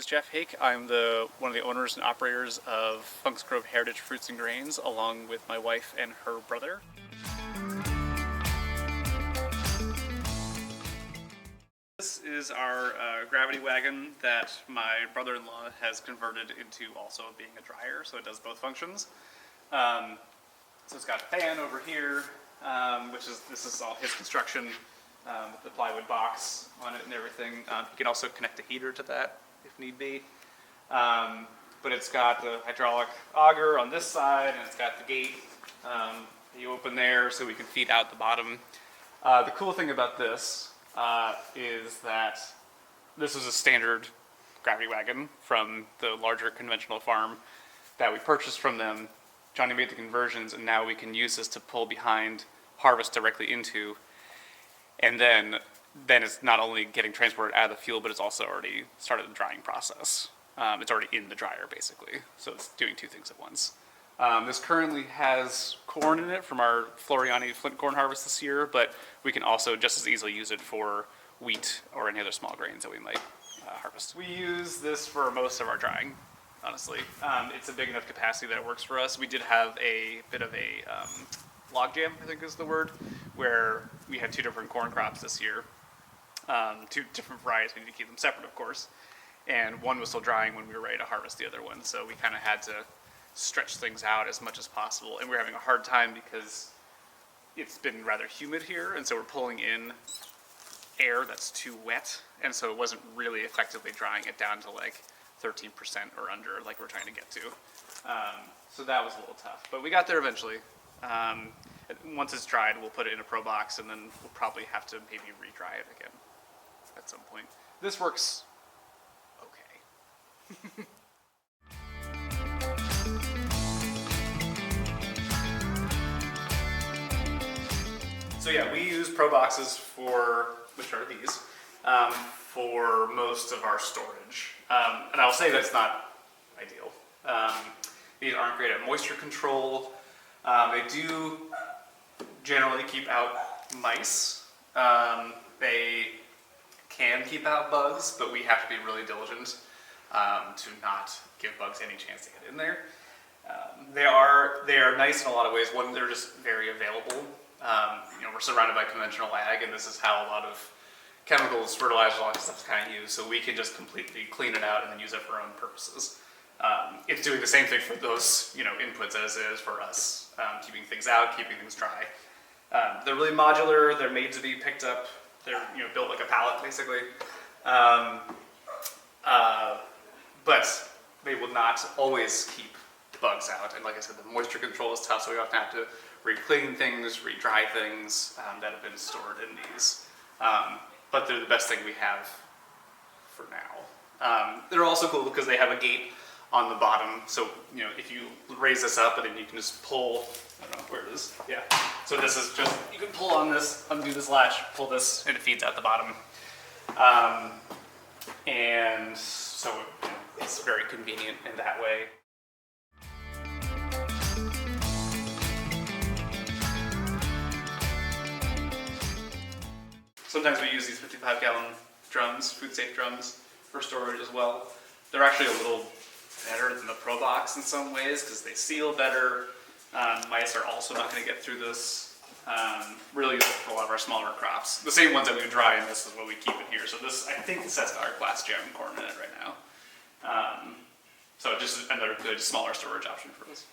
is Jeff Hake. I'm one of the owners and operators of Funks Grove Heritage Fruits and Grains, along with my wife and her brother. This is our gravity wagon that my brother-in-law has converted into also being a dryer, so it does both functions. So it's got a fan over here, this is all his construction, with the plywood box on it and everything. You can also connect a heater to that if need be. But it's got the hydraulic auger on this side, and it's got the gate you open there so we can feed out the bottom. The cool thing about this is that this is a standard gravity wagon from the larger conventional farm that we purchased from them. Johnny made the conversions, and now we can use this to pull behind, harvest directly into, and then it's not only getting transported out of the field, but it's also already started the drying process. It's already in the dryer, basically, so it's doing two things at once. This currently has corn in it from our Floriani flint corn harvest this year, but we can also just as easily use it for wheat or any other small grains that we might harvest. We use this for most of our drying, honestly. It's a big enough capacity that it works for us. We did have a bit of a log jam, I think is the word, where we had two different corn crops this year. Two different varieties. We need to keep them separate, of course. And one was still drying when we were ready to harvest the other one, so we kind of had to stretch things out as much as possible. And we're having a hard time because it's been rather humid here, and so we're pulling in air that's too wet, and so it wasn't really effectively drying it down to like 13% or under, like we're trying to get to. So that was a little tough, but we got there eventually. Once it's dried, we'll put it in a Pro Box, and then we'll probably have to maybe re-dry it again at some point. This works okay. So yeah, we use Pro Boxes which are these, for most of our storage. And I'll say that's not ideal. These aren't great at moisture control. They do generally keep out mice. They can keep out bugs, but we have to be really diligent to not give bugs any chance to get in there. They are nice in a lot of ways. One, they're just very available. We're surrounded by conventional ag, and this is how a lot of chemicals, fertilizers, all that stuff is kind of used. So we can just completely clean it out and then use it for our own purposes. It's doing the same thing for those inputs as it is for us, keeping things out, keeping things dry. They're really modular. They're made to be picked up. They're built like a pallet, basically. But they will not always keep bugs out. And like I said, the moisture control is tough, so we often have to re-clean things, re-dry things that have been stored in these. But they're the best thing we have for now. They're also cool because they have a gate on the bottom, so if you raise this up and then you can just pull, I don't know where it is, yeah. So this is just, you can pull on this, undo this latch, pull this, and it feeds out the bottom. And so it's very convenient in that way. Sometimes we use these 55-gallon drums, food-safe drums, for storage as well. They're actually a little better than the Pro Box in some ways because they seal better. Mice are also not going to get through this. Really useful for a lot of our smaller crops. The same ones that we dry, and this is what we keep in here. So this, I think this has our glass jam corn in it right now. So just another good smaller storage option for us.